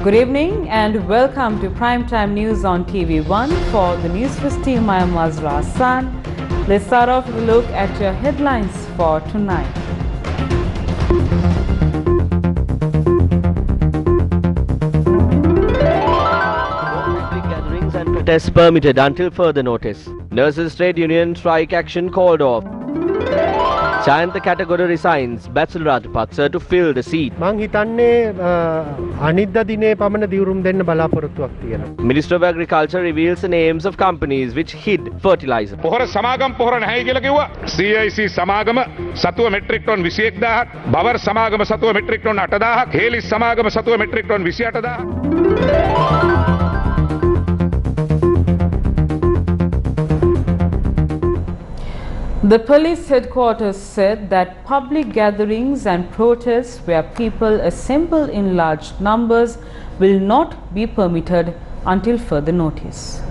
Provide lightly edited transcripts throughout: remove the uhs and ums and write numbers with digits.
Good evening and welcome to Primetime News on TV1. For the Newsfirst team, I am Azra Hassan. Let's start off with a look at your headlines for tonight. Public gatherings and protests permitted until further notice. Nurses Trade Union strike action called off. Sajith category resigns Basil Rajapaksa to fill the seat. මං හිතන්නේ අනිද්දා දිනේ පමණ දිවුරුම් දෙන්න බලාපොරොත්තුවක් තියෙනවා. Minister of Agriculture reveals the names of companies which hid fertilizer. පොහොර සමාගම් පොහොර නැහැ කියලා කිව්වා. CIC සමාගම සතුව මෙට්‍රික් ටොන් 21000ක්, බවර් සමාගම සතුව මෙට්‍රික් ටොන් 8000ක්, හේලිස් සමාගම සතුව මෙට්‍රික් ටොන් 28000ක්. The police headquarters said that public gatherings and protests where people assemble in large numbers will not be permitted until further notice.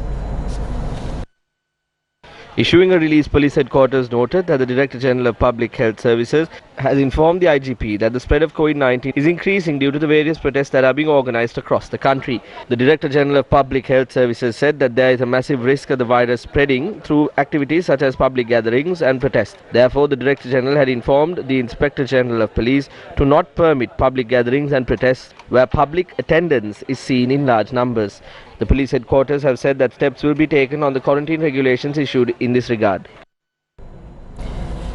Issuing a release, police headquarters noted that the Director General of Public Health Services has informed the IGP that the spread of COVID-19 is increasing due to the various protests that are being organized across the country. The Director General of Public Health Services said that there is a massive risk of the virus spreading through activities such as public gatherings and protests. Therefore, the Director General had informed the Inspector General of Police to not permit public gatherings and protests where public attendance is seen in large numbers. The police headquarters have said that steps will be taken on the quarantine regulations issued in this regard.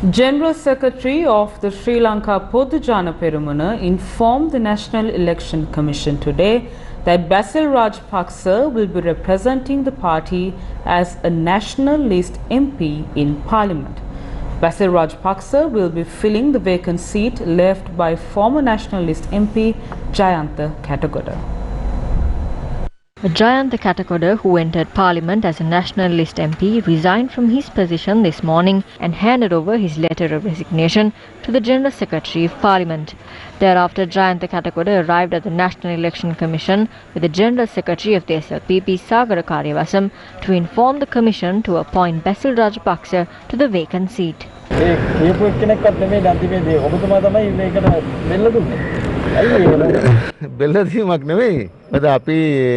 General Secretary of the Sri Lanka Podujana Perumuna informed the National Election Commission today that Basil Rajapaksa will be representing the party as a national list MP in Parliament. Basil Rajapaksa will be filling the vacant seat left by former national list MP Jayantha Katagoda. Jayantha Katagoda, who entered Parliament as a National List MP, resigned from his position this morning and handed over his letter of resignation to the General Secretary of Parliament. Thereafter, Jayantha Katagoda arrived at the National Election Commission with the General Secretary of the SLPP, Sagara Karyavasam, to inform the Commission to appoint Basil Rajapaksa to the vacant seat.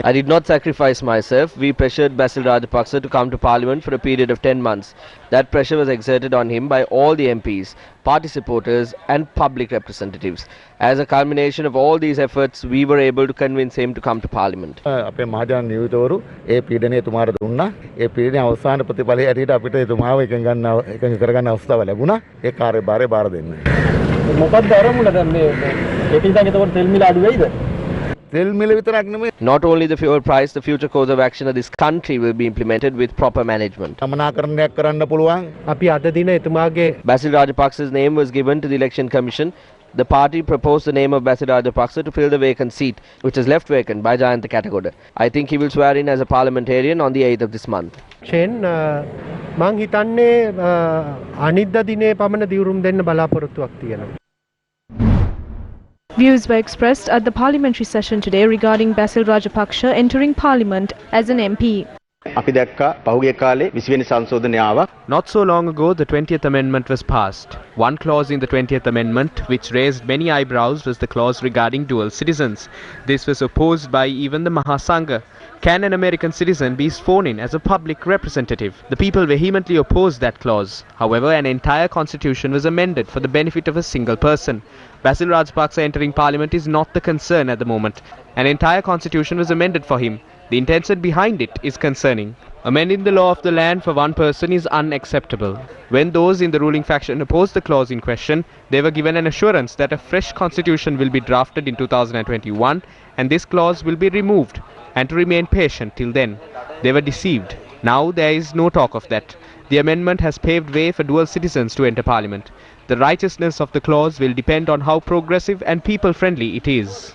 I did not sacrifice myself. We pressured Basil Rajapaksa to come to Parliament for a period of 10 months. That pressure was exerted on him by all the MPs, party supporters and public representatives. As a culmination of all these efforts, we were able to convince him to come to Parliament. අපේ මහජන නියුතවරු ඒ පීඩනය එතුමාට දුන්නා. ඒ පීඩනයේ අවසාන ප්‍රතිඵලය හැටියට අපිට එතුමාව එකඟ කරගන්න අවස්ථාව ලැබුණා. ඒ කාර්යභාරය බාර දෙන්න. මොකක්ද අරමුණ දැන් මේ ඒකෙන් එතකොට තෙල් මිල අඩු වෙයිද? Not only the fuel price, the future course of action of this country will be implemented with proper management. සමනාකරණයක් කරන්න පුළුවන්. අපි අද දින එතුමාගේ Basil Rajapaksa's name was given to the Election Commission. The party proposed the name of Basil Rajapaksa to fill the vacant seat, which is left vacant by Jayantha Katagoda. I think he will swear in as a parliamentarian on the 8th of this month. මං හිතන්නේ අනිද්දා දිනේ පමණ දිවුරුම් දෙන්න බලාපොරොත්තුවක් තියෙනවා. Views were expressed at the parliamentary session today regarding Basil Rajapaksa entering Parliament as an MP. Not so long ago, the 20th Amendment was passed. One clause in the 20th Amendment, which raised many eyebrows, was the clause regarding dual citizens. This was opposed by even the Mahasangha. Can an American citizen be sworn in as a public representative? The people vehemently opposed that clause. However, an entire constitution was amended for the benefit of a single person. Basil Rajapaksa entering Parliament is not the concern at the moment. An entire constitution was amended for him. The intention behind it is concerning. Amending the law of the land for one person is unacceptable. When those in the ruling faction opposed the clause in question, they were given an assurance that a fresh constitution will be drafted in 2021 and this clause will be removed, and to remain patient till then. They were deceived. Now there is no talk of that. The amendment has paved way for dual citizens to enter Parliament. The righteousness of the clause will depend on how progressive and people-friendly it is.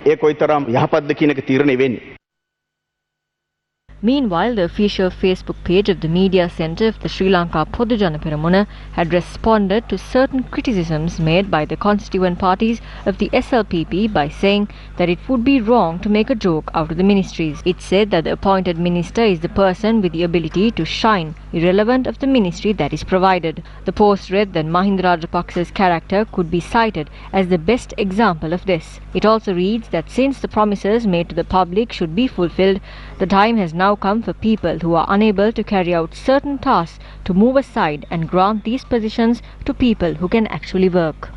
Meanwhile, the official Facebook page of the Media Centre of the Sri Lanka Podujana Peramuna had responded to certain criticisms made by the constituent parties of the SLPP by saying that it would be wrong to make a joke out of the ministries. It said that the appointed minister is the person with the ability to shine, irrelevant of the ministry that is provided. The post read that Mahindananda Rajapaksa's character could be cited as the best example of this. It also reads that since the promises made to the public should be fulfilled, the time has now come for people who are unable to carry out certain tasks to move aside and grant these positions to people who can actually work.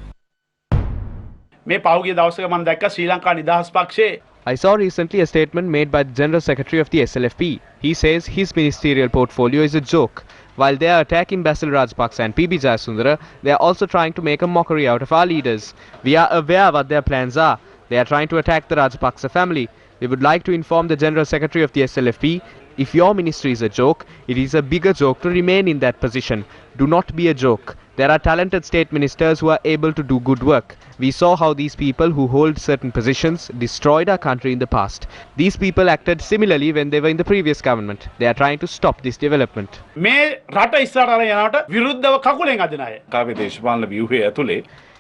I saw recently a statement made by the General Secretary of the SLFP. He says his ministerial portfolio is a joke. While they are attacking Basil Rajapaksa and PB Jayasundara, they are also trying to make a mockery out of our leaders. We are aware what their plans are. They are trying to attack the Rajapaksa family. We would like to inform the General Secretary of the SLFP, if your ministry is a joke, it is a bigger joke to remain in that position. Do not be a joke. There are talented state ministers who are able to do good work. We saw how these people who hold certain positions destroyed our country in the past. These people acted similarly when they were in the previous government. They are trying to stop this development.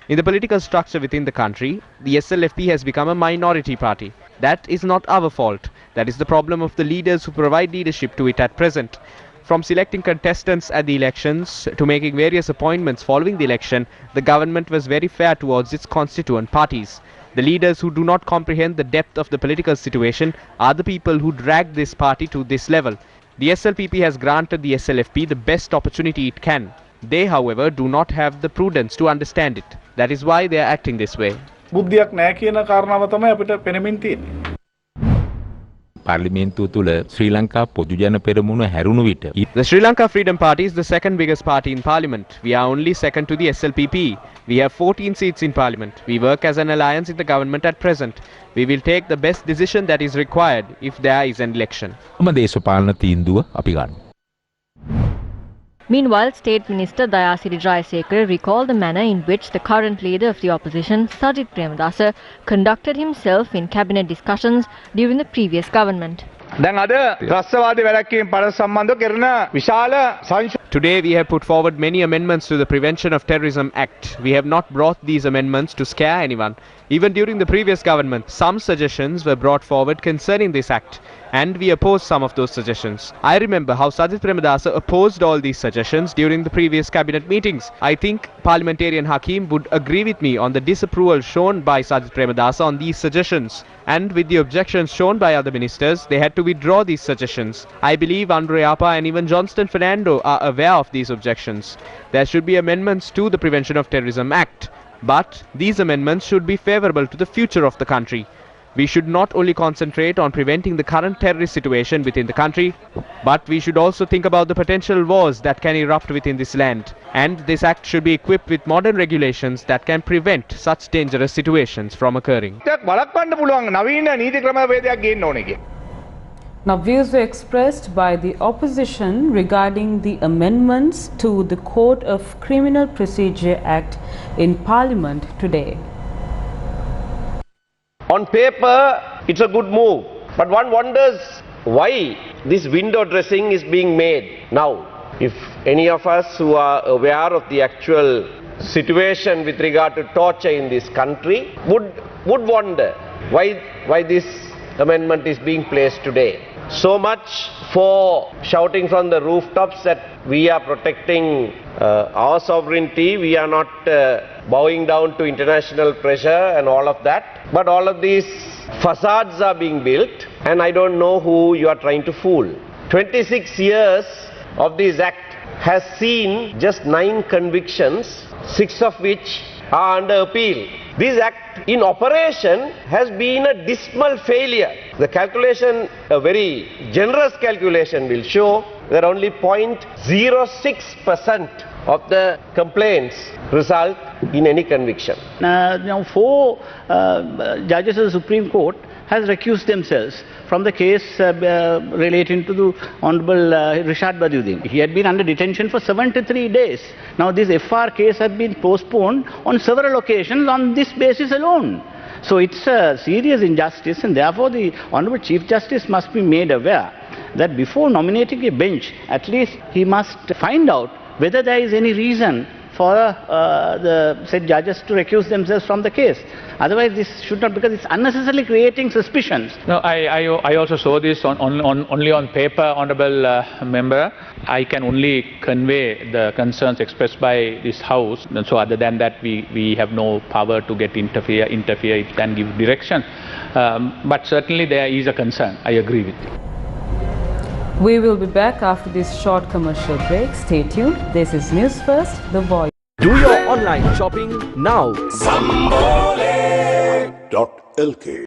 In the political structure within the country, the SLFP has become a minority party. That is not our fault. That is the problem of the leaders who provide leadership to it at present. From selecting contestants at the elections to making various appointments following the election, the government was very fair towards its constituent parties. The leaders who do not comprehend the depth of the political situation are the people who drag this party to this level. The SLPP has granted the SLFP the best opportunity it can. They, however, do not have the prudence to understand it. That is why they are acting this way. The Sri Lanka Freedom Party is the second biggest party in Parliament. We are only second to the SLPP. We have 14 seats in Parliament. We work as an alliance in the government at present. We will take the best decision that is required if there is an election. Meanwhile, State Minister Dayasiri Jayasekara recalled the manner in which the current leader of the opposition, Sajith Premadasa, conducted himself in cabinet discussions during the previous government. Today we have put forward many amendments to the Prevention of Terrorism Act. We have not brought these amendments to scare anyone. Even during the previous government, some suggestions were brought forward concerning this act, and we opposed some of those suggestions. I remember how Sajith Premadasa opposed all these suggestions during the previous cabinet meetings. I think Parliamentarian Hakim would agree with me on the disapproval shown by Sajith Premadasa on these suggestions. And with the objections shown by other ministers, they had to withdraw these suggestions. I believe Andre Apa and even Johnston Fernando are aware of these objections. There should be amendments to the Prevention of Terrorism Act. But these amendments should be favourable to the future of the country. We should not only concentrate on preventing the current terrorist situation within the country, but we should also think about the potential wars that can erupt within this land. And this act should be equipped with modern regulations that can prevent such dangerous situations from occurring. Now, views were expressed by the opposition regarding the amendments to the Code of Criminal Procedure Act in Parliament today. On paper, it's a good move, but one wonders why this window dressing is being made now. If any of us who are aware of the actual situation with regard to torture in this country would wonder why this amendment is being placed today. So much for shouting from the rooftops that we are protecting our sovereignty, we are not bowing down to international pressure and all of that. But all of these facades are being built, and I don't know who you are trying to fool. 26 years of this act has seen just 9 convictions, 6 of which are under appeal. This act in operation has been a dismal failure. The calculation, a very generous calculation, will show that only 0.06% of the complaints result in any conviction. Now 4 judges of the Supreme Court has recused themselves from the case relating to the Honorable Rishad Badiuddin. He had been under detention for 73 days. Now this FR case has been postponed on several occasions on this basis alone. So it's a serious injustice, and therefore the Honorable Chief Justice must be made aware that before nominating a bench, at least he must find out whether there is any reason for the said judges to recuse themselves from the case. Otherwise, this should not, because it's unnecessarily creating suspicions. No, I also saw this only on paper, Honourable Member. I can only convey the concerns expressed by this House. And so other than that, we have no power to interfere and give direction. But certainly there is a concern. I agree with you. We will be back after this short commercial break. Stay tuned. This is News First, The Voice. Do your online shopping now. Sambole.lk.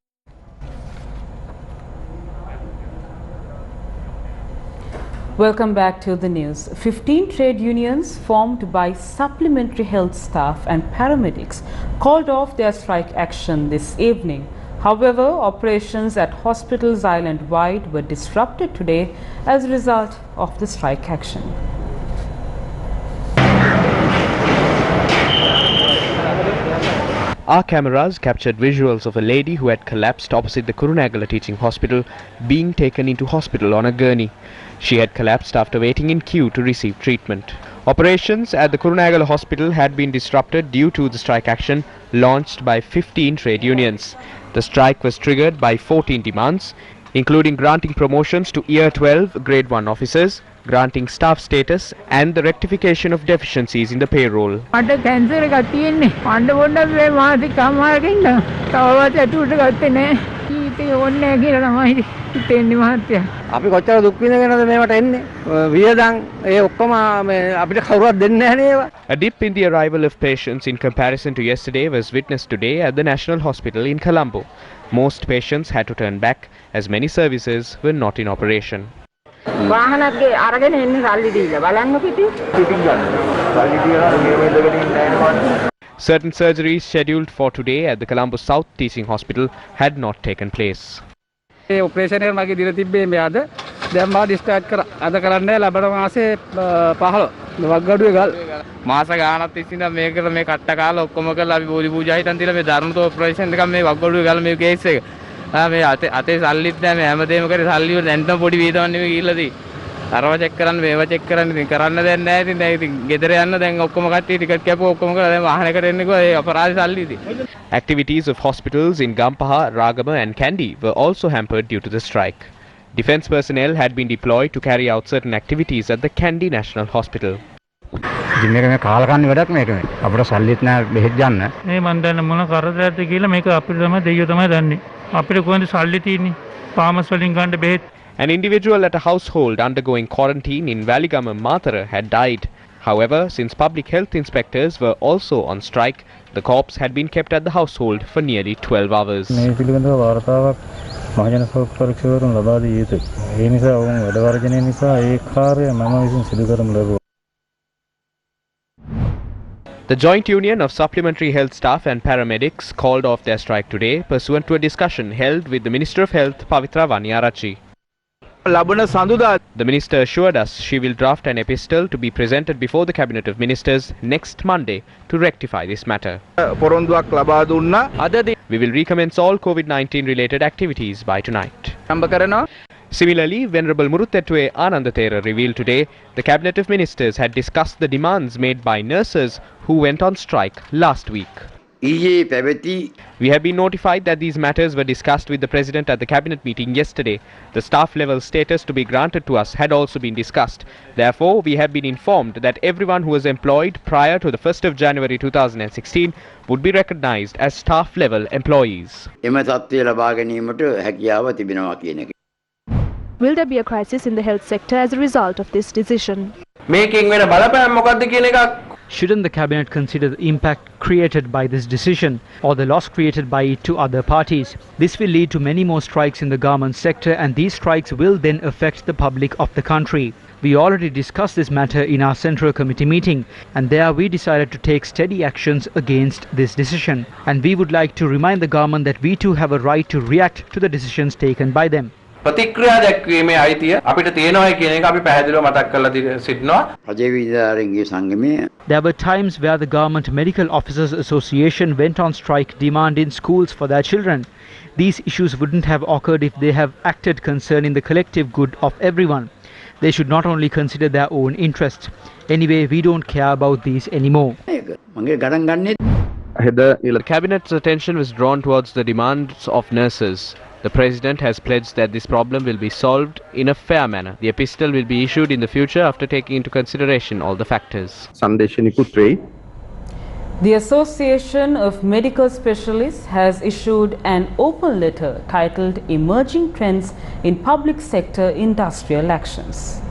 Welcome back to the news. 15 trade unions formed by supplementary health staff and paramedics called off their strike action this evening. However, operations at hospitals island-wide were disrupted today as a result of the strike action. Our cameras captured visuals of a lady who had collapsed opposite the Kurunegala Teaching Hospital being taken into hospital on a gurney. She had collapsed after waiting in queue to receive treatment. Operations at the Kurunegala Hospital had been disrupted due to the strike action launched by 15 trade unions. The strike was triggered by 14 demands, including granting promotions to Year 12 Grade 1 officers, granting staff status and the rectification of deficiencies in the payroll. A dip in the arrival of patients in comparison to yesterday was witnessed today at the National Hospital in Colombo. Most patients had to turn back as many services were not in operation. Certain surgeries scheduled for today at the Colombo South Teaching Hospital had not taken place. Operation magi dira tibbe me ada දැන් මා discharge කර අද කරන්නේ ලබන මාසේ 15 වග්ගඩුවේ ගල් මාස ගානක් තිස්සින්ද මේකට මේ කට්ට කාලා ඔක්කොම කරලා අපි බෝධි පූජා හිටන් තියලා මේ ධර්මතෝ ඔපරේෂන් එකක් මේ වග්ගඩුවේ ගල් මේ කේස් එක මේ අතේ සල්ලිත් නැහැ මේ හැමදේම කරේ සල්ලි වල දැන් පොඩි වේදනාවක් නෙමෙයි ගිහිල්ලා තියෙන්නේ අරව චෙක් කරන්න මේව චෙක් කරන්න ඉතින් කරන්න දෙයක් නැහැ ඉතින් දැන් ඉතින් ගෙදර යන්න දැන් ඔක්කොම කට්ටිය ටිකට් කැපුවා ඔක්කොම කරලා දැන් වාහනයකට එන්න කිව්වා ඒ අපරාධ සල්ලි ඉතින්. Activities of hospitals in Gampaha, Ragama and Kandy were also hampered due to the strike. Defence personnel had been deployed to carry out certain activities at the Kandy National Hospital. ඉතින් මේක මේ කාලකන්ණි වැඩක් මේක මේ අපිට සල්ලිත් නැහැ බෙහෙත් ගන්න. මේ මන් දැන් මොන කරදරයක්ද කියලා මේක අපිට තමයි දෙයියෝ තමයි දන්නේ. අපිට කොහෙන්ද සල්ලි තියෙන්නේ? ෆාමස් වලින් ගන්න බෙහෙත්. An individual at a household undergoing quarantine in Valigama, Matara had died. However, since public health inspectors were also on strike, the corpse had been kept at the household for nearly 12 hours. The Joint Union of Supplementary Health Staff and Paramedics called off their strike today pursuant to a discussion held with the Minister of Health, Pavitra Vaniarachi. The minister assured us she will draft an epistle to be presented before the Cabinet of Ministers next Monday to rectify this matter. We will recommence all COVID-19 related activities by tonight. Similarly, Venerable Muruthetwe Anandathera revealed today the Cabinet of Ministers had discussed the demands made by nurses who went on strike last week. We have been notified that these matters were discussed with the President at the Cabinet meeting yesterday. The staff level status to be granted to us had also been discussed. Therefore, we have been informed that everyone who was employed prior to the 1st of January 2016 would be recognized as staff level employees. Will there be a crisis in the health sector as a result of this decision? Shouldn't the Cabinet consider the impact created by this decision or the loss created by it to other parties? This will lead to many more strikes in the garment sector, and these strikes will then affect the public of the country. We already discussed this matter in our Central Committee meeting, and there we decided to take steady actions against this decision. And we would like to remind the government that we too have a right to react to the decisions taken by them. ප්‍රතික්‍රියා දැක්වීමේ අයිතිය අපිට තියෙනවා කියන එක අපි පැහැදිලිව මතක් කරලා සිටිනවා. රජයේ විද්‍යාලයන්ගේ සංගමය There were times where the Government Medical Officers Association went on strike demanding schools for their children. These issues wouldn't have occurred if they have acted concerning the collective good of everyone. They should not only consider their own interests. Anyway, we don't care about these anymore. The Cabinet's attention was drawn towards the demands of nurses. The President has pledged that this problem will be solved in a fair manner. The epistle will be issued in the future after taking into consideration all the factors. The Association of Medical Specialists has issued an open letter titled Emerging Trends in Public Sector Industrial Actions.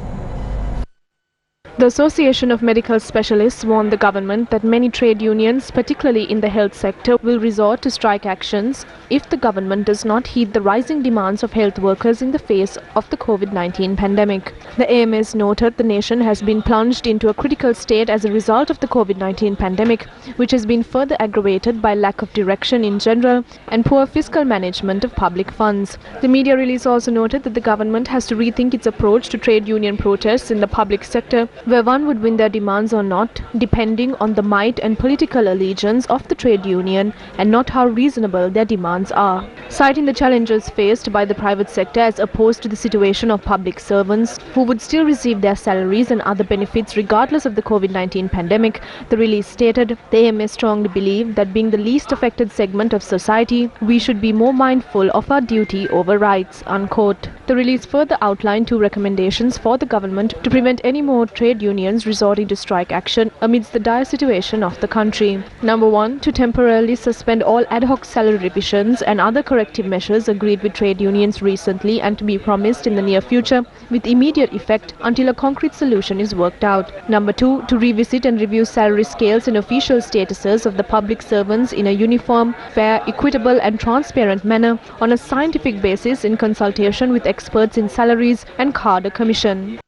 The Association of Medical Specialists warned the government that many trade unions, particularly in the health sector, will resort to strike actions if the government does not heed the rising demands of health workers in the face of the COVID-19 pandemic. The AMS noted the nation has been plunged into a critical state as a result of the COVID-19 pandemic, which has been further aggravated by lack of direction in general and poor fiscal management of public funds. The media release also noted that the government has to rethink its approach to trade union protests in the public sector, where one would win their demands or not, depending on the might and political allegiance of the trade union and not how reasonable their demands are. Citing the challenges faced by the private sector as opposed to the situation of public servants who would still receive their salaries and other benefits regardless of the COVID-19 pandemic, the release stated, the AMS strongly believe that being the least affected segment of society, we should be more mindful of our duty over rights, unquote. The release further outlined 2 recommendations for the government to prevent any more trade unions resorting to strike action amidst the dire situation of the country. Number 1, to temporarily suspend all ad hoc salary revisions and other corrective measures agreed with trade unions recently and to be promised in the near future with immediate effect until a concrete solution is worked out. Number 2, to revisit and review salary scales and official statuses of the public servants in a uniform, fair, equitable and transparent manner on a scientific basis in consultation with experts in salaries and cadre commission.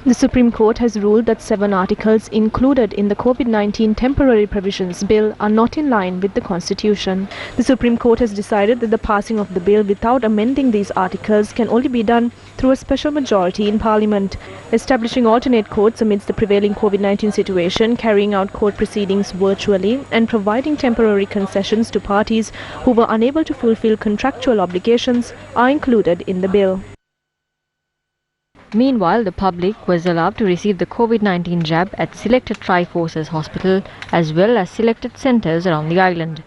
The Supreme Court has ruled that 7 articles included in the COVID-19 Temporary Provisions Bill are not in line with the Constitution. The Supreme Court has decided that the passing of the bill without amending these articles can only be done through a special majority in Parliament. Establishing alternate courts amidst the prevailing COVID-19 situation, carrying out court proceedings virtually, and providing temporary concessions to parties who were unable to fulfill contractual obligations are included in the bill. Meanwhile, the public was allowed to receive the COVID-19 jab at selected Triforces Hospital as well as selected centres around the island.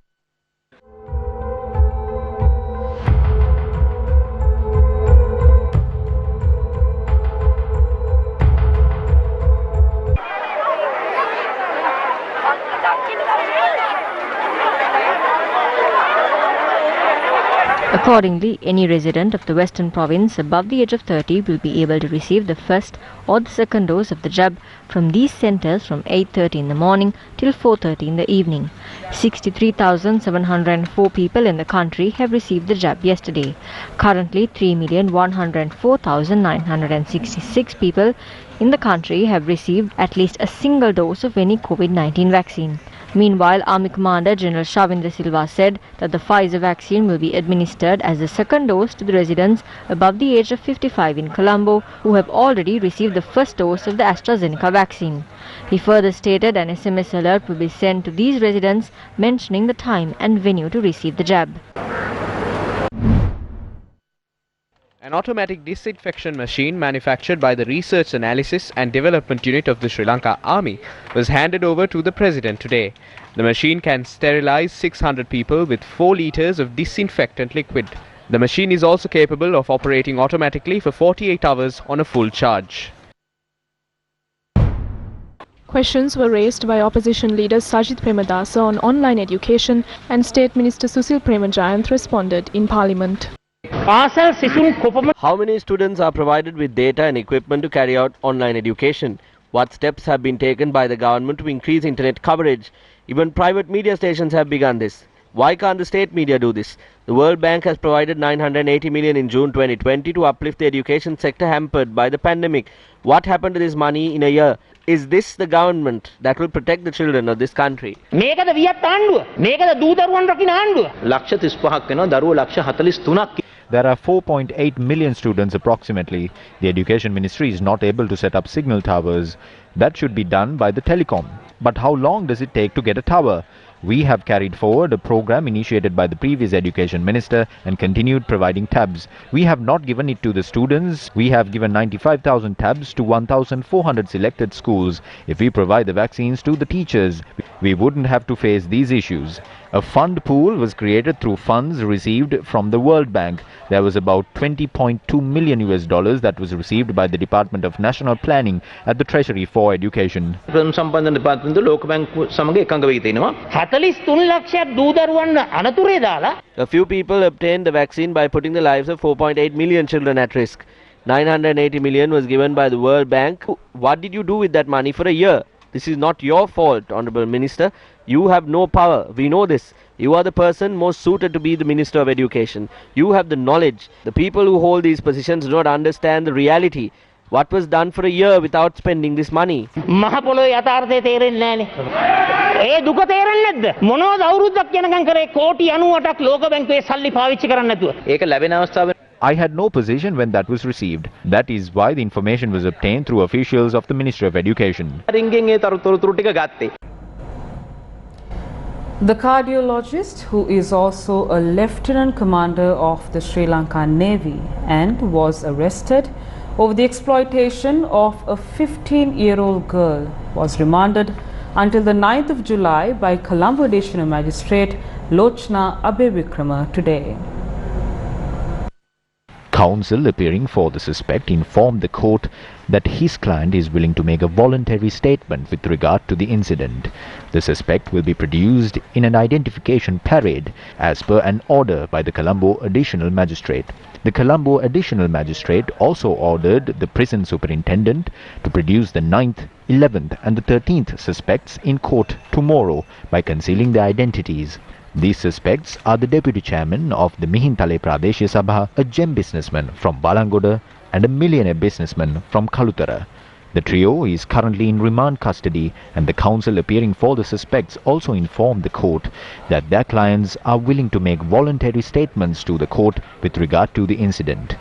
Accordingly, any resident of the Western Province above the age of 30 will be able to receive the first or the second dose of the jab from these centres from 8:30 in the morning till 4:30 in the evening. 63,704 people in the country have received the jab yesterday. Currently, 3,104,966 people in the country have received at least a single dose of any COVID-19 vaccine. Meanwhile, Army Commander General Shavindra Silva said that the Pfizer vaccine will be administered as the second dose to the residents above the age of 55 in Colombo who have already received the first dose of the AstraZeneca vaccine. He further stated an SMS alert will be sent to these residents mentioning the time and venue to receive the jab. An automatic disinfection machine manufactured by the Research Analysis and Development Unit of the Sri Lanka Army was handed over to the President today. The machine can sterilize 600 people with 4 litres of disinfectant liquid. The machine is also capable of operating automatically for 48 hours on a full charge. Questions were raised by opposition leader Sajith Premadasa on online education, and State Minister Susil Premajayanth responded in Parliament. How many students are provided with data and equipment to carry out online education? What steps have been taken by the government to increase internet coverage? Even private media stations have begun this. Why can't the state media do this? The World Bank has provided $980 million in June 2020 to uplift the education sector hampered by the pandemic. What happened to this money in a year? Is this the government that will protect the children of this country? There are 4.8 million students approximately. The Education Ministry is not able to set up signal towers. That should be done by the telecom. But how long does it take to get a tower? We have carried forward a program initiated by the previous Education Minister and continued providing tabs. We have not given it to the students. We have given 95,000 tabs to 1,400 selected schools. If we provide the vaccines to the teachers, we wouldn't have to face these issues. A fund pool was created through funds received from the World Bank. There was about $20.2 million that was received by the Department of National Planning at the Treasury for Education. A few people obtained the vaccine by putting the lives of 4.8 million children at risk. 980 million was given by the World Bank. What did you do with that money for a year? This is not your fault, Honorable Minister. You have no power. We know this. You are the person most suited to be the Minister of Education. You have the knowledge. The people who hold these positions do not understand the reality. What was done for a year without spending this money? I had no position when that was received. That is why the information was obtained through officials of the Ministry of Education. The cardiologist, who is also a lieutenant commander of the Sri Lanka Navy and was arrested over the exploitation of a 15-year-old girl, was remanded until the 9th of July by Colombo Additional Magistrate Lochna Abevikrama today. Counsel appearing for the suspect informed the court that his client is willing to make a voluntary statement with regard to the incident. The suspect will be produced in an identification parade as per an order by the Colombo Additional Magistrate. The Colombo Additional Magistrate also ordered the prison superintendent to produce the 9th, 11th and the 13th suspects in court tomorrow by concealing their identities. These suspects are the Deputy Chairman of the Mihintale Pradeshya Sabha, a gem businessman from Balangoda and a millionaire businessman from Kalutara. The trio is currently in remand custody, and the counsel appearing for the suspects also informed the court that their clients are willing to make voluntary statements to the court with regard to the incident.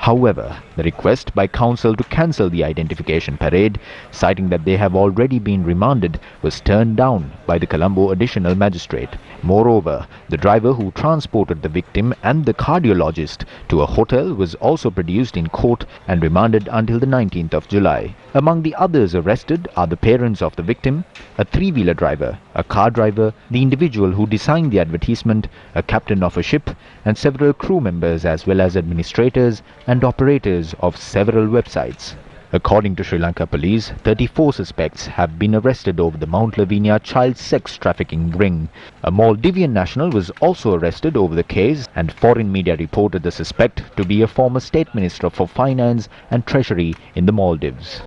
However, the request by counsel to cancel the identification parade, citing that they have already been remanded, was turned down by the Colombo Additional Magistrate. Moreover, the driver who transported the victim and the cardiologist to a hotel was also produced in court and remanded until the 19th of July. Among the others arrested are the parents of the victim, a three-wheeler driver, a car driver, the individual who designed the advertisement, a captain of a ship, and several crew members as well as administrators and operators of several websites. According to Sri Lanka police, 34 suspects have been arrested over the Mount Lavinia child sex trafficking ring. A Maldivian national was also arrested over the case, and foreign media reported the suspect to be a former state minister for finance and treasury in the Maldives.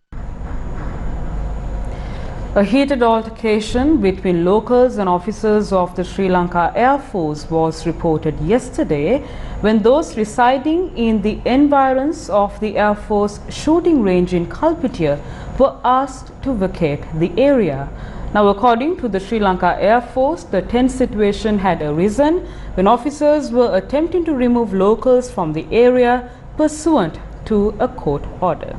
A heated altercation between locals and officers of the Sri Lanka Air Force was reported yesterday when those residing in the environs of the Air Force shooting range in Kalpitia were asked to vacate the area. Now, according to the Sri Lanka Air Force, the tense situation had arisen when officers were attempting to remove locals from the area pursuant to a court order.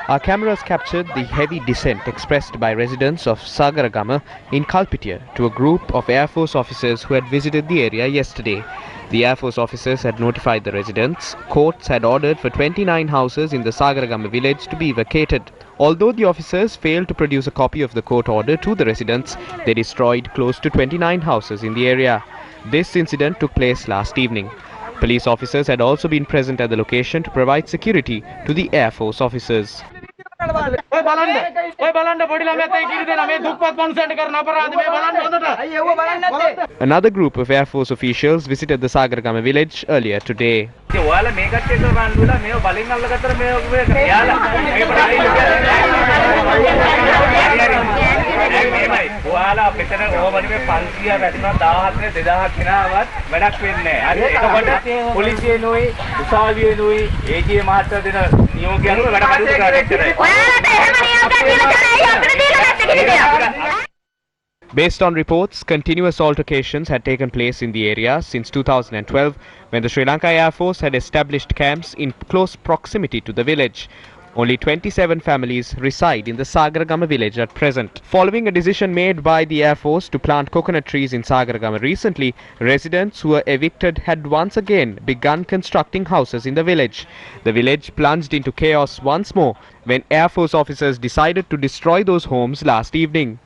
Our cameras captured the heavy dissent expressed by residents of Sagaragama in Kalpitia to a group of Air Force officers who had visited the area yesterday. The Air Force officers had notified the residents. Courts had ordered for 29 houses in the Sagaragama village to be vacated. Although the officers failed to produce a copy of the court order to the residents, they destroyed close to 29 houses in the area. This incident took place last evening. Police officers had also been present at the location to provide security to the Air Force officers. Another group of Air Force officials visited the Sagaragama village earlier today. ගහලා මෙතන ඕවමනේ 500 වැටුණා 1000 2000 කෙනාවත් වැඩක් වෙන්නේ නැහැ. හරි එතකොට පොලිසියනෝයි උසාවියනෝයි ඒජී මහත්තයා දෙන නියෝගය අනුව වැඩ කටයුතු කරන්නේ. ඔයාලට එහෙම නියෝගයක් දීලා තමයි අපිට දීලා නැත්තේ. Based on reports, continuous altercations had taken place in the area since 2012 when the Sri Lanka Air Force had established camps in close proximity to the village. Only 27 families reside in the Sagaragama village at present. Following a decision made by the Air Force to plant coconut trees in Sagaragama recently, residents who were evicted had once again begun constructing houses in the village. The village plunged into chaos once more when Air Force officers decided to destroy those homes last evening.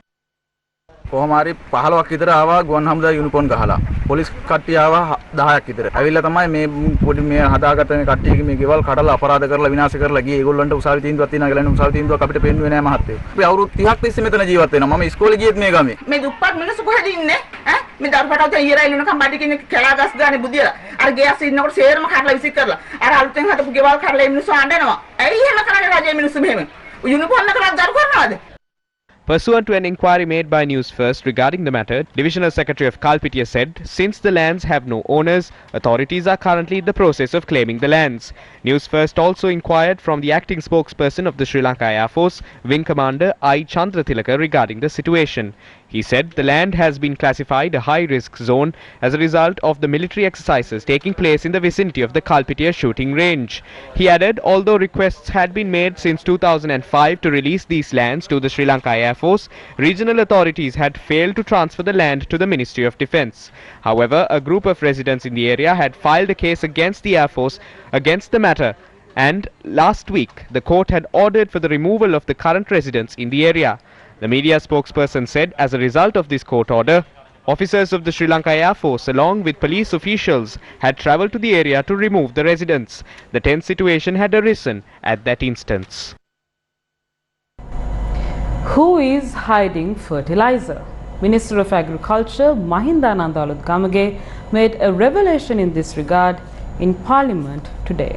කොහොමාරි 15ක් විතර ආවා ගුවන් හමුදා uniform ගහලා police කට්ටිය ආවා 10ක් විතර. ඇවිල්ලා තමයි මේ පොඩි මේ හදාගත්ත මේ කට්ටියගේ මේ ගෙවල් කඩලා අපරාධ කරලා විනාශ කරලා ගියේ. ඒගොල්ලන්ට උසාවි තීන්දුවක් තියෙනවා කියලා නේ උසාවි තීන්දුවක් අපිට පෙන්නුවේ නැහැ මහත්තයෝ. අපි අවුරුදු 30ක් තිස්සේ මෙතන ජීවත් වෙනවා. මම ඉස්කෝලේ ගියෙත් මේ ගමේ. මේ දුප්පත් මිනිස්සු කොහෙද ඉන්නේ? ඈ මේ දරුපටව ඉයරයි ලුණකම් බඩ කින්නේ කැලා ගස් ගානේ බුදියලා. අර ගෑස් ඉන්නකොට සේරම කඩලා විසික් කරලා. අර අලුතෙන් හදපු ගෙවල් කඩලා මිනිස්සු ආඬනවා. ඇයි එහෙම කරන්නේ රජයේ මිනිස්සු මෙහෙම? යුනිෆෝම් එකකට දරු කරනවද? Pursuant to an inquiry made by Newsfirst regarding the matter, Divisional Secretary of Kalpitiya said, since the lands have no owners, authorities are currently in the process of claiming the lands. Newsfirst also inquired from the acting spokesperson of the Sri Lanka Air Force, Wing Commander I. Chandratilaka, regarding the situation. He said the land has been classified a high-risk zone as a result of the military exercises taking place in the vicinity of the Kalpitiya shooting range. He added, although requests had been made since 2005 to release these lands to the Sri Lanka Air Force, regional authorities had failed to transfer the land to the Ministry of Defence. However, a group of residents in the area had filed a case against the Air Force against the matter, and last week the court had ordered for the removal of the current residents in the area. The media spokesperson said as a result of this court order, officers of the Sri Lanka Air Force along with police officials had travelled to the area to remove the residents. The tense situation had arisen at that instance. Who is hiding fertilizer? Minister of Agriculture Mahindananda Aluthgamage made a revelation in this regard in Parliament today.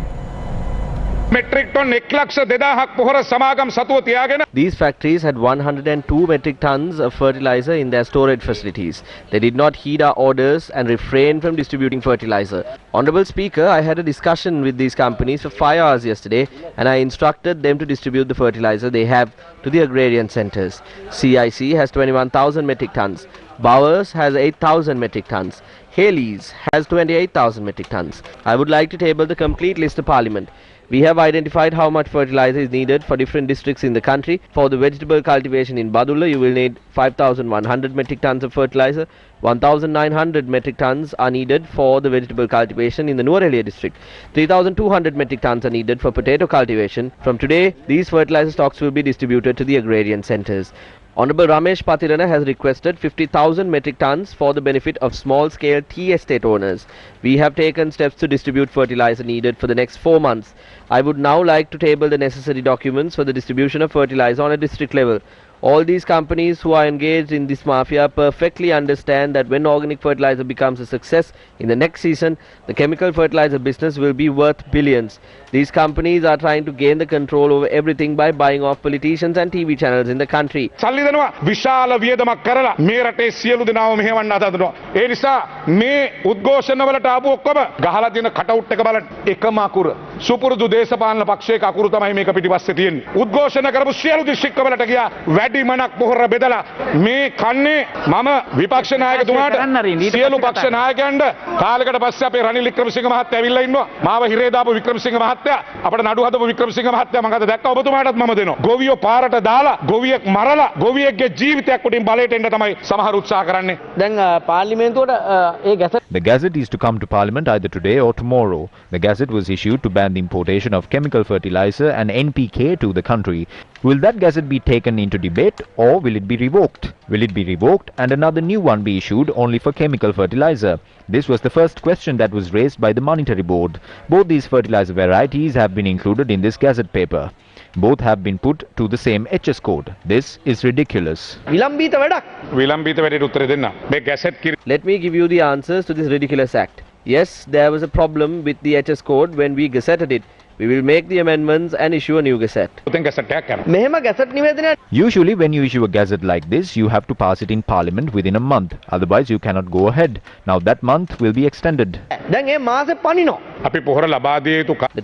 Metric ton 1,02,000ක් පොහොර සමාගම් සතුව තියාගෙන These factories had 102 metric tons of fertilizer in their storage facilities. They did not heed our orders and refrained from distributing fertilizer. Honourable Speaker, I had a discussion with these companies for 5 hours yesterday and I instructed them to distribute the fertilizer they have to the agrarian centres. CIC has 21,000 metric tons. Bowers has 8,000 metric tons. Haley's has 28,000 metric tons. I would like to table the complete list to Parliament. We have identified how much fertilizer is needed for different districts in the country. For the vegetable cultivation in Badulla, you will need 5,100 metric tons of fertilizer. 1,900 metric tons are needed for the vegetable cultivation in the Nuwara district. 3,200 metric tons are needed for potato cultivation. From today, these fertilizer stocks will be distributed to the agrarian centres. Honourable Ramesh Patirana has requested 50,000 metric tons for the benefit of small-scale tea estate owners. We have taken steps to distribute fertilizer needed for the next 4 months. I would now like to table the necessary documents for the distribution of fertilizer on a district level. All these companies who are engaged in this mafia perfectly understand that when organic fertilizer becomes a success in the next season, the chemical fertilizer business will be worth billions. These companies are trying to gain the control over everything by buying off politicians and TV channels in the country. සල්ලි දෙනවා විශාල වියදමක් කරලා මේ රටේ සියලු දෙනාම මෙහෙවන්න හදනවා. ඒ නිසා මේ උද්ඝෝෂණ වලට ආපු ඔක්කොම ගහලා තියෙන කටවුට් එක බලන්න එකම අකුර. සුපුරුදු දේශපාලන පක්ෂයක අකුරු තමයි මේක පිටිපස්සේ තියෙන්නේ. උද්ඝෝෂණ කරපු සියලු දිස්ත්‍රික්ක වලට ගියා වැඩි මනක් පොහොර බෙදලා මේ කන්නේ මම විපක්ෂ නායකතුමාට සියලු පක්ෂ නායකයන්ට කාලයකට පස්සේ අපේ රනිල් වික්‍රමසිංහ මහත්තයා ඇවිල්ලා ඉන්නවා. මාව හිරේ දාපු වික්‍රමසිංහ මහත්තයා අපිට නඩු හදපු වික්‍රමසිංහ මහත්තයා මම අද දැක්කා ඔබතුමාටත් මම දෙනවා. ගොවියෝ පාරට දාලා ගොවියෙක් මරලා ගොවියෙක්ගේ ජීවිතයක් උඩින් බලයට එන්න තමයි සමහර උත්සාහ කරන්නේ. දැන් පාර්ලිමේන්තුවට ඒ gazette The gazette is to come to Parliament either today or tomorrow. The gazette was issued to ban the importation of chemical fertilizer and NPK to the country. Will that gazette be taken into debate or will it be revoked? Will it be revoked and another new one be issued only for chemical fertilizer? This was the first question that was raised by the Monetary Board. Both these fertilizer varieties have been included in this gazette paper. Both have been put to the same HS code. This is ridiculous. Let me give you the answers to this ridiculous act. Yes, there was a problem with the HS code when we gazetted it. We will make the amendments and issue a new gazette. Usually when you issue a gazette like this, you have to pass it in Parliament within a month. Otherwise you cannot go ahead. Now that month will be extended. The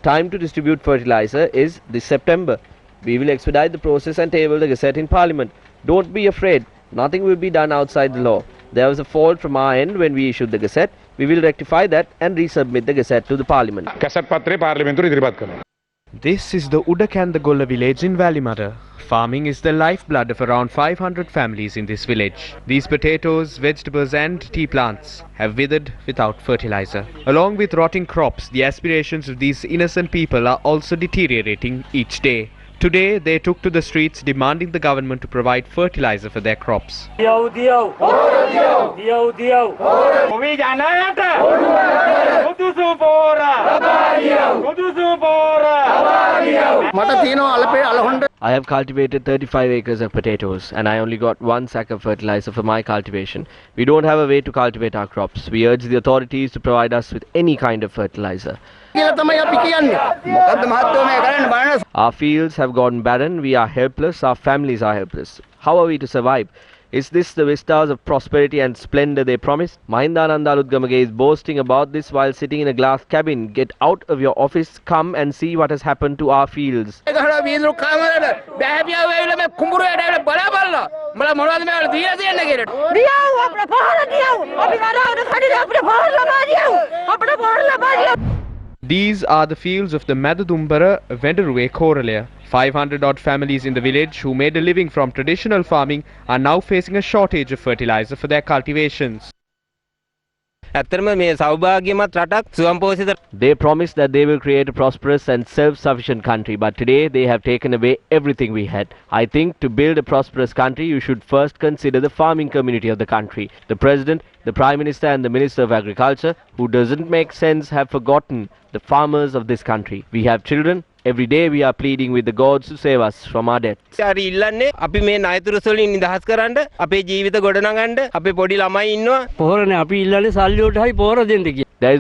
time to distribute fertilizer is this September. We will expedite the process and table the gazette in Parliament. Don't be afraid. Nothing will be done outside the law. There was a fault from our end when we issued the gazette. We will rectify that and resubmit the gazette to the Parliament. This is the Udakandagolla village in Valimata. Farming is the lifeblood of around 500 families in this village. These potatoes, vegetables and tea plants have withered without fertilizer. Along with rotting crops, the aspirations of these innocent people are also deteriorating each day. Today, they took to the streets demanding the government to provide fertilizer for their crops. I have cultivated 35 acres of potatoes and I only got 1 sack of fertilizer for my cultivation. We don't have a way to cultivate our crops. We urge the authorities to provide us with any kind of fertilizer. Our fields have gone barren, we are helpless, our families are helpless. How are we to survive? Is this the vistas of prosperity and splendor they promised? Mahindananda Aluthgamage is boasting about this while sitting in a glass cabin. Get out of your office, come and see what has happened to our fields. These are the fields of the Madadumbara Vendaruwe Koralaya. 500 odd families in the village who made a living from traditional farming are now facing a shortage of fertilizer for their cultivations. They promised that they will create a prosperous and self-sufficient country, but today they have taken away everything we had. I think to build a prosperous country, you should first consider the farming community of the country. The President, the Prime Minister and the Minister of Agriculture, who doesn't make sense, have forgotten the farmers of this country. We have children. Every day we are pleading with the gods to save us from our debts. There is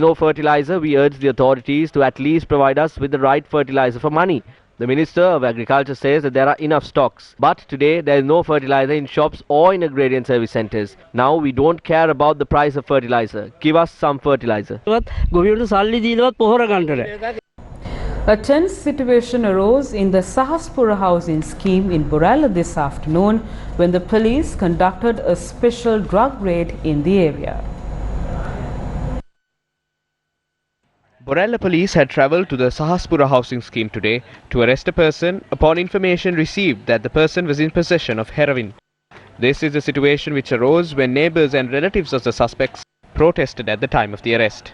no fertilizer. We urge the authorities to at least provide us with the right fertilizer for money. The Minister of Agriculture says that there are enough stocks. But today there is no fertilizer in shops or in agrarian service centres. Now we don't care about the price of fertilizer. Give us some fertilizer. A tense situation arose in the Sahaspura housing scheme in Borella this afternoon when the police conducted a special drug raid in the area. Borella police had travelled to the Sahaspura housing scheme today to arrest a person upon information received that the person was in possession of heroin. This is a situation which arose when neighbours and relatives of the suspects protested at the time of the arrest.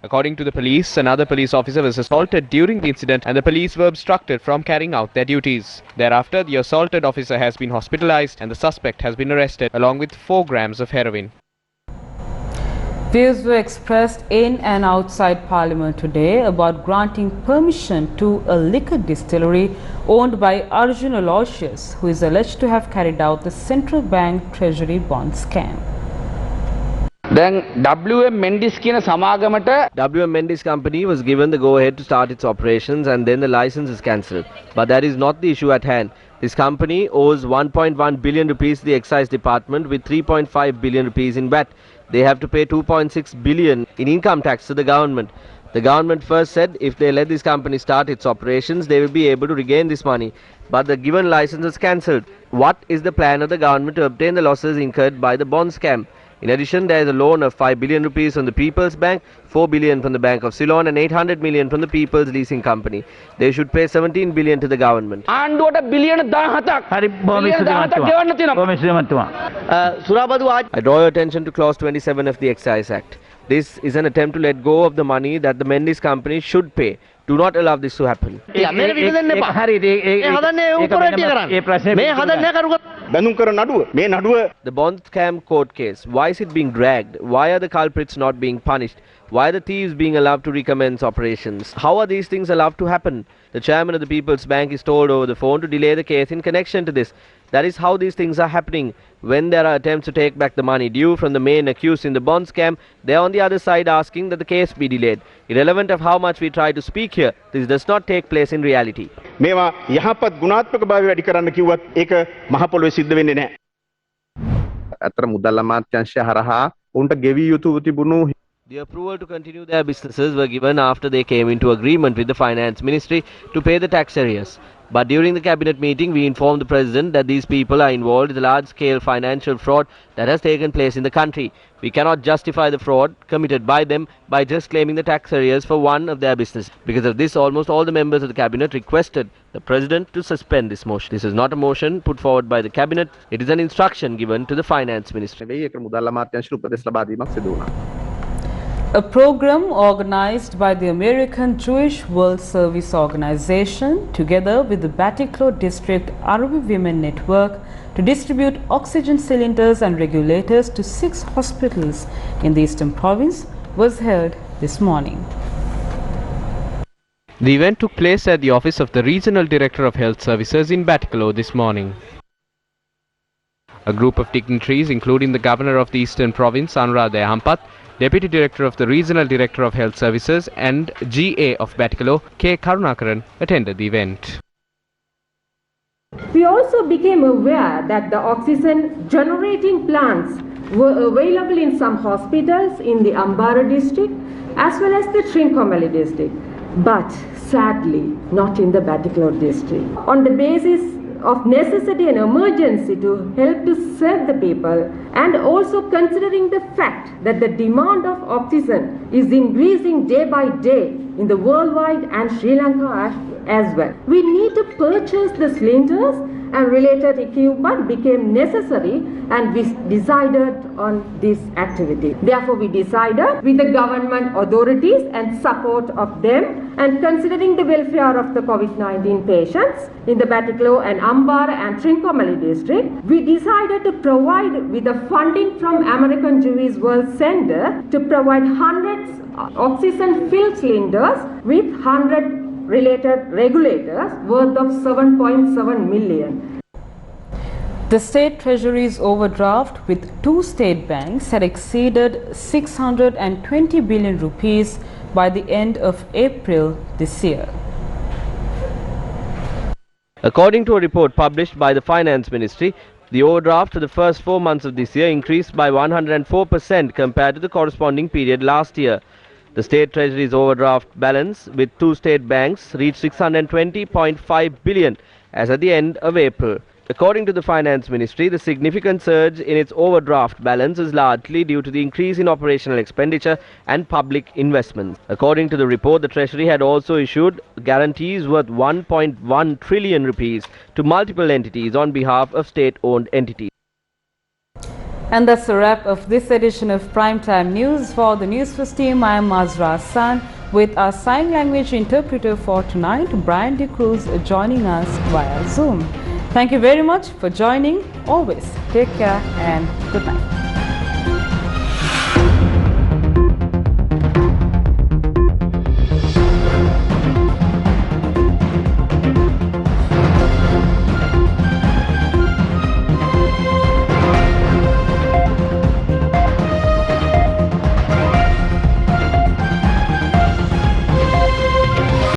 According to the police, another police officer was assaulted during the incident and the police were obstructed from carrying out their duties. Thereafter, the assaulted officer has been hospitalized and the suspect has been arrested along with 4 grams of heroin. Views were expressed in and outside Parliament today about granting permission to a liquor distillery owned by Arjun Aloysius, who is alleged to have carried out the central bank treasury bond scam. WM Mendes කියන සමාගමට WM Mendes company was given the go-ahead to start its operations and then the license is cancelled. But that is not the issue at hand. This company owes 1.1 billion rupees to the excise department with 3.5 billion rupees in VAT. They have to pay 2.6 billion in income tax to the government. The government first said if they let this company start its operations, they will be able to regain this money. But the given license is cancelled. What is the plan of the government to obtain the losses incurred by the bond scam? In addition, there is a loan of 5 billion rupees from the People's Bank, 4 billion from the Bank of Ceylon and 800 million from the People's Leasing Company. They should pay 17 billion to the government. ආණ්ඩුවට බිලියන 17ක් හරි බොහොම ස්තුතියි ගෙවන්න තියෙනවා. සුරාබදු I draw your attention to clause 27 of the Excise Act. This is an attempt to let go of the money that the Mendes company should pay. Do not allow this to happen. The bond scam court case, why is it being dragged? Why are the culprits not being punished? Why are the thieves being allowed to recommence operations? How are these things allowed to happen? The chairman of the People's Bank is told over the phone to delay the case in connection to this. That is how these things are happening. When there are attempts to take back the money due from the main accused in the bond scam, they are on the other side asking that the case be delayed. Irrelevant of how much we try to speak here, this does not take place in reality. මේවා යහපත් ගුණාත්මක භාවය වැඩි කරන්න කිව්වත් ඒක මහ පොළොවේ සිද්ධ වෙන්නේ නැහැ. අතර මුදල් අමාත්‍යාංශය හරහා උන්ට ගෙවි යුතු තිබුණු The approval to continue their businesses were given after they came into agreement with the Finance Ministry to pay the tax arrears. But during the cabinet meeting, we informed the President that these people are involved in the large-scale financial fraud that has taken place in the country. We cannot justify the fraud committed by them by just claiming the tax arrears for one of their business. Because of this, almost all the members of the cabinet requested the President to suspend this motion. This is not a motion put forward by the cabinet. It is an instruction given to the Finance Ministry. A program organized by the American Jewish World Service Organization together with the Batticaloa District Arabic Women Network to distribute oxygen cylinders and regulators to 6 hospitals in the Eastern Province was held this morning. The event took place at the office of the Regional Director of Health Services in Batticaloa this morning. A group of dignitaries, including the Governor of the Eastern Province, Anuradha Hampat, Deputy Director of the Regional Director of Health Services and GA of Batticaloa, K. Karunakaran, attended the event. We also became aware that the oxygen generating plants were available in some hospitals in the Ambara district as well as the Trincomalee district, but sadly not in the Batticaloa district. On the basis of necessity and emergency to help to serve the people, and also considering the fact that the demand of oxygen is increasing day by day in the worldwide and Sri Lanka as well. We need to purchase the cylinders and related equipment became necessary, and we decided on this activity. Therefore, we decided with the government authorities and support of them, and considering the welfare of the COVID-19 patients in the Batticaloa and Ambara and Trincomalee district, we decided to provide with the funding from American Jewish World Center to provide 100 oxygen filled cylinders with 100 related regulators worth of 7.7 million. The state treasury's overdraft with 2 state banks had exceeded 620 billion rupees by the end of April this year. According to a report published by the Finance Ministry, the overdraft for the first 4 months of this year increased by 104% compared to the corresponding period last year. The state treasury's overdraft balance with 2 state banks reached 620.5 billion as at the end of April. According to the Finance Ministry, the significant surge in its overdraft balance is largely due to the increase in operational expenditure and public investments. According to the report, the Treasury had also issued guarantees worth 1.1 trillion rupees to multiple entities on behalf of state-owned entities. And that's a wrap of this edition of Primetime News. For the Newsfirst team, I am Mazra Hassan with our sign language interpreter for tonight, Brian De Cruz, joining us via Zoom. Thank you very much for joining. Always take care and good night.